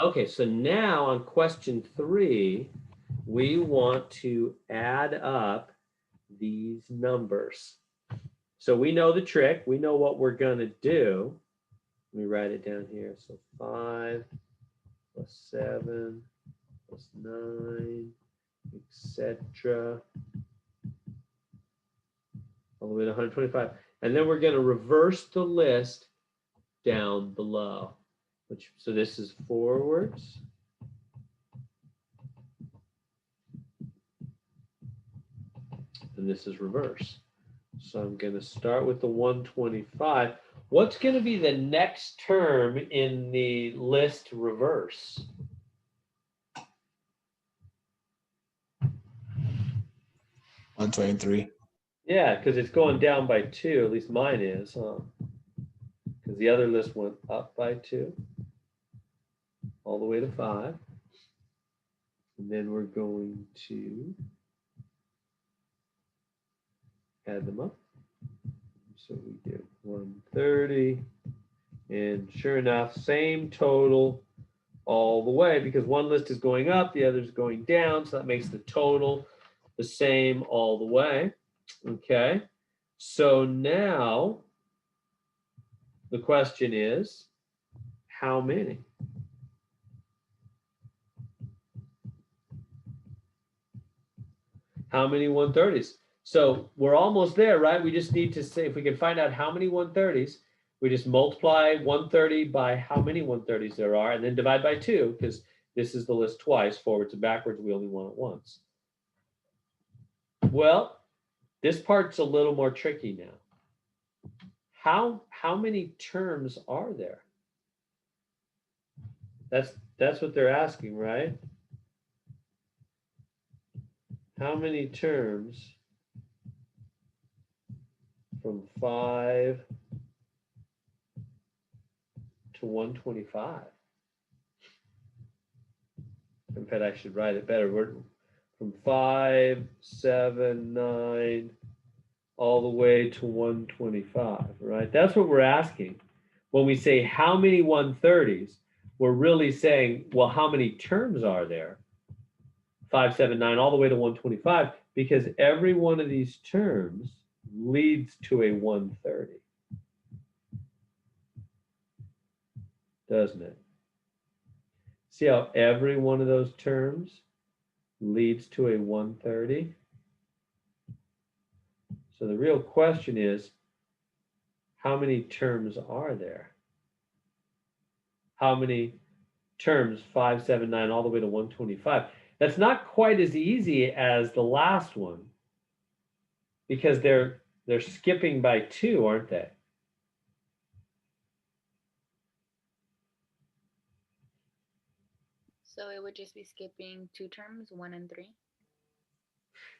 Okay, so now on question 3, we want to add up these numbers. So we know the trick. We know what we're going to do. Let me write it down here. So 5 plus 7 plus 9, etc., all the way to 125. And then we're going to reverse the list down below. So this is forwards. And this is reverse. So I'm going to start with the 125. What's going to be the next term in the list reverse? 123. Yeah, because it's going down by 2. At least mine is, huh? Because the other list went up by 2, all the way to 5. And then we're going to add them up. So we get 130. And sure enough, same total all the way, because one list is going up, the other is going down. So that makes the total the same all the way. Okay. So now the question is, how many? How many 130s? So we're almost there, right? We just need to say, if we can find out how many 130s, we just multiply 130 by how many 130s there are, and then divide by 2, because this is the list twice, forwards and backwards. We only want it once. Well, this part's a little more tricky now. How many terms are there? That's what they're asking, right? How many terms from 5 to 125? In fact, I should write it better. We're from 5, 7, 9, all the way to 125, right? That's what we're asking. When we say how many 130s, we're really saying, well, how many terms are there? 5, 7, 9, all the way to 125, because every one of these terms leads to a 130, doesn't it? See how every one of those terms leads to a 130? So the real question is, how many terms are there? How many terms, 5, 7, 9, all the way to 125? That's not quite as easy as the last one, because they're skipping by 2, aren't they? So it would just be skipping 2 terms, 1 and 3.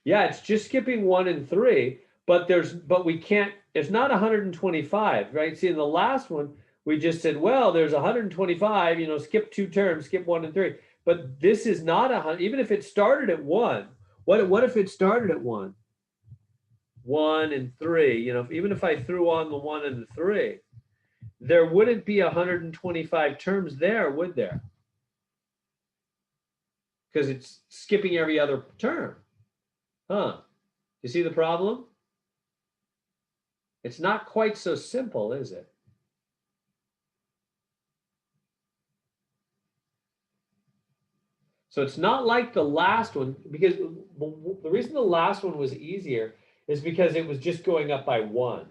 Yeah, it's just skipping 1 and 3, but we can't, it's not 125, right? See, in the last one, we just said, well, there's 125, skip 2 terms, skip 1 and 3. But this is not 100, even if it started at 1. What if it started at 1? 1 and 3, even if I threw on the 1 and the 3, there wouldn't be 125 terms there, would there? Because it's skipping every other term. Huh? You see the problem? It's not quite so simple, is it? So it's not like the last one, because the reason the last one was easier is because it was just going up by 1.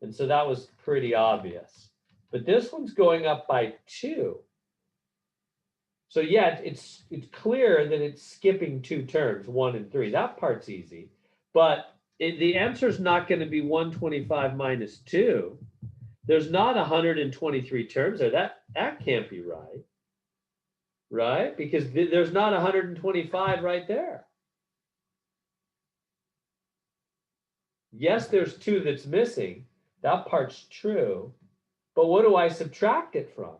And so that was pretty obvious. But this one's going up by 2. So yeah, it's clear that it's skipping 2 terms, 1 and 3. That part's easy. But the answer is not going to be 125 minus 2. There's not 123 terms there. That can't be right. Right? Because there's not 125 right there. Yes, there's 2 that's missing. That part's true. But what do I subtract it from?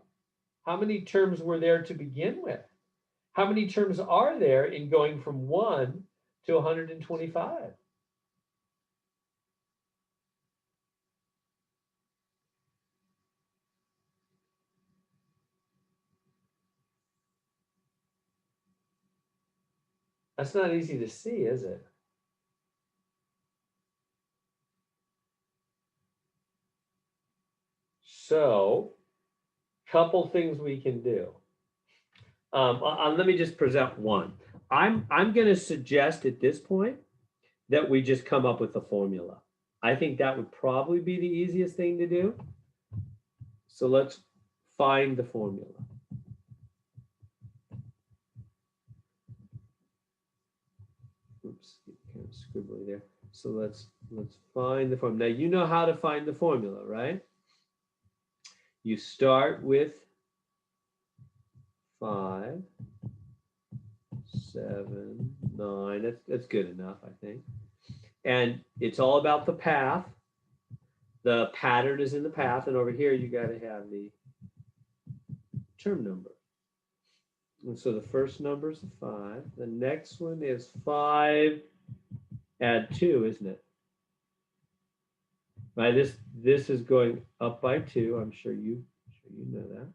How many terms were there to begin with? How many terms are there in going from 1 to 125? That's not easy to see, is it? So, couple things we can do. Let me just present one. I'm going to suggest at this point that we just come up with a formula. I think that would probably be the easiest thing to do. So let's find the formula. Oops, kind of scribbly there. So let's find the formula. Now you know how to find the formula, right? You start with 5, 7, 9. That's good enough, I think. And it's all about the path. The pattern is in the path, and over here you got to have the term number. And so the first number is 5. The next one is 5 add 2, isn't it? Right, this is going up by 2. I'm sure you know that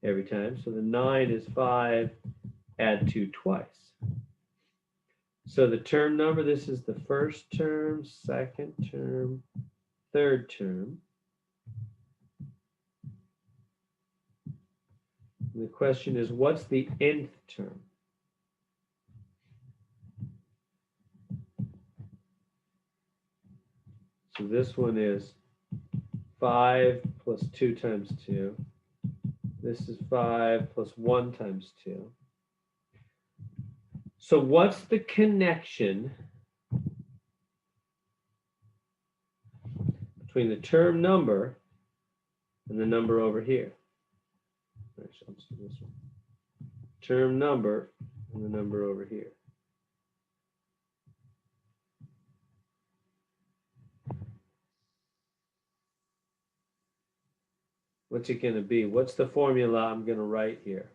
every time. So the 9 is 5 add 2 twice. So the term number, this is the first term, second term, third term. And the question is, what's the nth term? So this one is 5 plus 2 times 2. This is 5 plus 1 times 2. So what's the connection between the term number and the number over here? Actually, let's do this one. Term number and the number over here. What's it going to be? What's the formula I'm going to write here?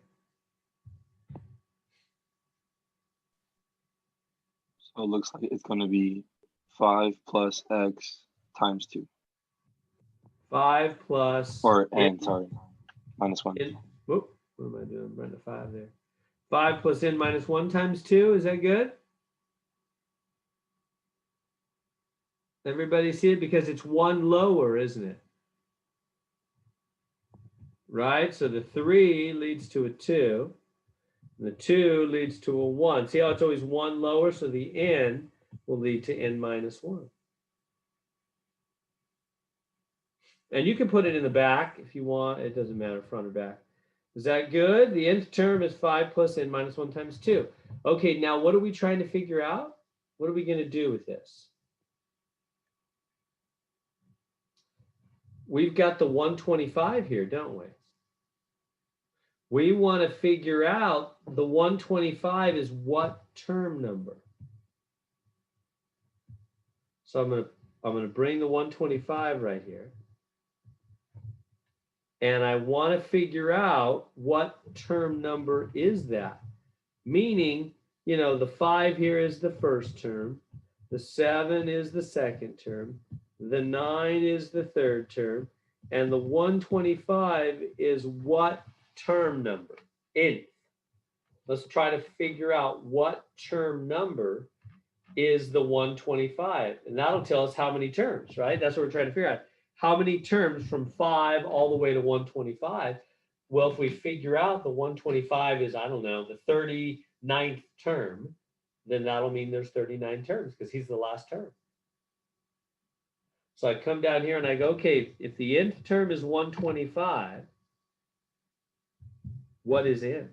So it looks like it's going to be 5 plus x times 2. 5 plus... Or n, sorry. Minus 1. Whoop, what am I doing? I'm running a 5 there. 5 plus n minus 1 times 2. Is that good? Everybody see it? Because it's 1 lower, isn't it? Right? So the 3 leads to a 2. And the 2 leads to a 1. See how it's always 1 lower? So the n will lead to n minus 1. And you can put it in the back if you want. It doesn't matter, front or back. Is that good? The nth term is 5 plus n minus 1 times 2. Okay, now what are we trying to figure out? What are we going to do with this? We've got the 125 here, don't we? We want to figure out the 125 is what term number? So I'm going to bring the 125 right here. And I want to figure out what term number is that? Meaning, you know, the 5 here is the first term. The 7 is the second term. The 9 is the third term. And the 125 is what term number? Nth. Let's try to figure out what term number is the 125. And that'll tell us how many terms, right? That's what we're trying to figure out. How many terms from 5 all the way to 125? Well, if we figure out the 125 is, I don't know, the 39th term, then that'll mean there's 39 terms because he's the last term. So I come down here and I go, okay, if the nth term is 125, what is n?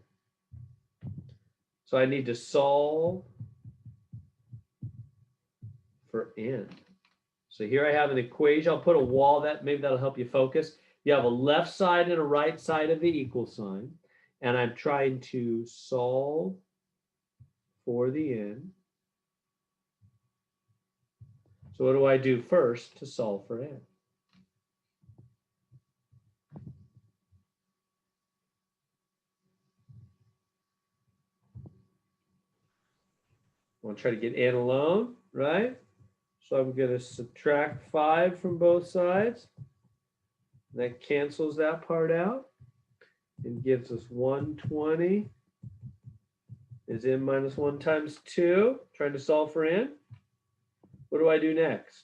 So I need to solve for n. So here I have an equation. I'll put a wall that maybe that'll help you focus. You have a left side and a right side of the equal sign. And I'm trying to solve for the n. So what do I do first to solve for n? I want to try to get n alone, right? So I'm going to subtract 5 from both sides. That cancels that part out and gives us 120 is n minus 1 times 2. Trying to solve for n. What do I do next?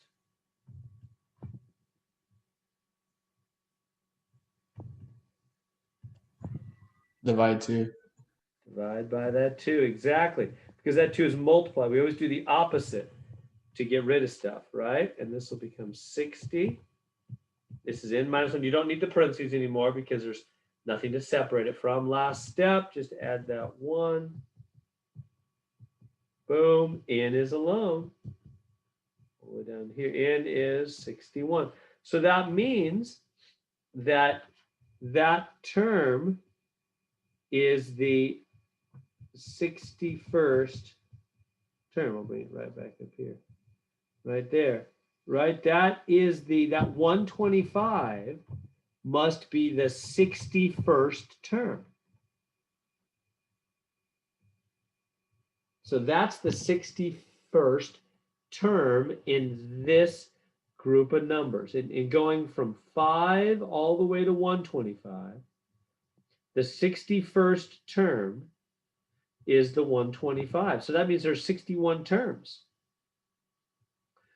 Divide 2. Divide by that 2, exactly. Because that 2 is multiplied. We always do the opposite to get rid of stuff, right? And this will become 60. This is n minus 1. You don't need the parentheses anymore because there's nothing to separate it from. Last step, just add that 1. Boom, n is alone. All the way down here, n is 61. So that means that that term is the 61st term. I'll bring it right back up here. Right there. Right? That 125 must be the 61st term. So that's the 61st term in this group of numbers. In going from 5 all the way to 125, the 61st term is the 125. So that means there's 61 terms.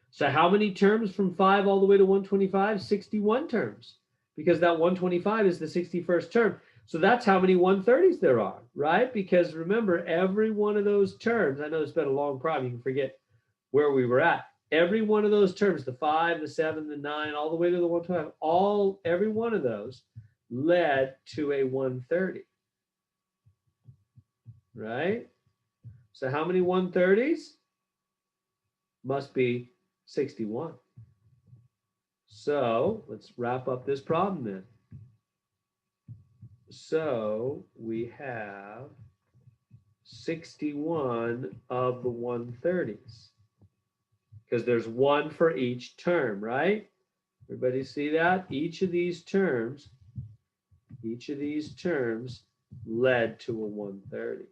So how many terms from 5 all the way to 125? 61 terms, because that 125 is the 61st term. So that's how many 130s there are, right? Because remember, every one of those terms, I know it's been a long problem, you can forget where we were at. Every one of those terms, the 5, the 7, the 9, all the way to the 125, every one of those led to a 130, right? So how many 130s? Must be 61. So let's wrap up this problem then. So we have 61 of the 130s, because there's 1 for each term, right? Everybody see that? Each of these terms led to a 130.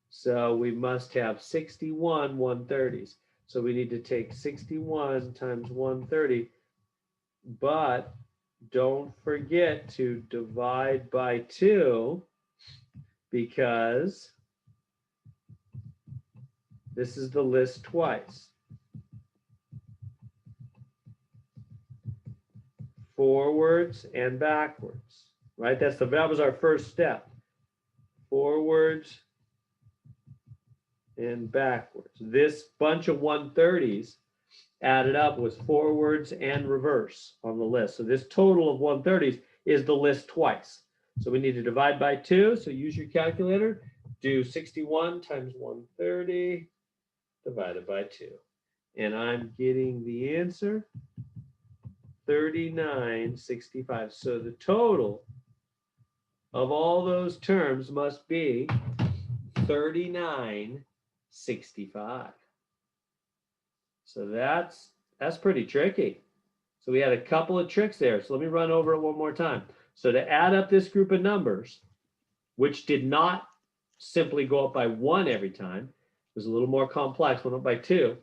So we must have 61 130s. So we need to take 61 times 130, but don't forget to divide by 2, because this is the list twice. Forwards and backwards, right? That was our first step. Forwards and backwards. This bunch of 130s added up was forwards and reverse on the list. So this total of 130s is the list twice. So we need to divide by 2. So use your calculator. Do 61 times 130 divided by 2. And I'm getting the answer 3965. So the total of all those terms must be 3965. So that's pretty tricky. So we had a couple of tricks there. So let me run over it one more time. So to add up this group of numbers, which did not simply go up by 1 every time, it was a little more complex, went up by 2.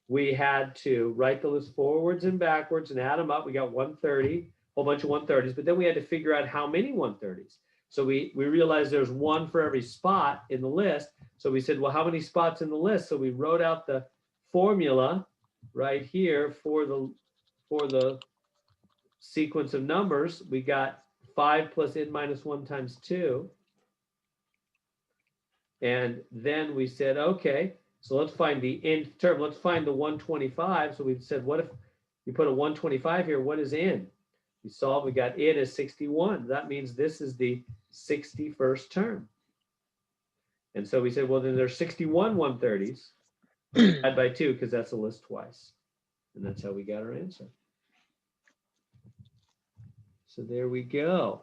We had to write the list forwards and backwards and add them up. We got 130, a whole bunch of 130s, but then we had to figure out how many 130s. So we realized there's 1 for every spot in the list. So we said, well, how many spots in the list? So we wrote out the formula right here for the sequence of numbers. We got 5 plus n minus 1 times 2. And then we said, okay, so let's find the nth term. Let's find the 125. So we said, what if you put a 125 here? What is n? We solved, we got n as 61. That means this is the 61st term. And so we said, well, then there's 61 130s. Add by 2, because that's a list twice. And that's how we got our answer. So there we go.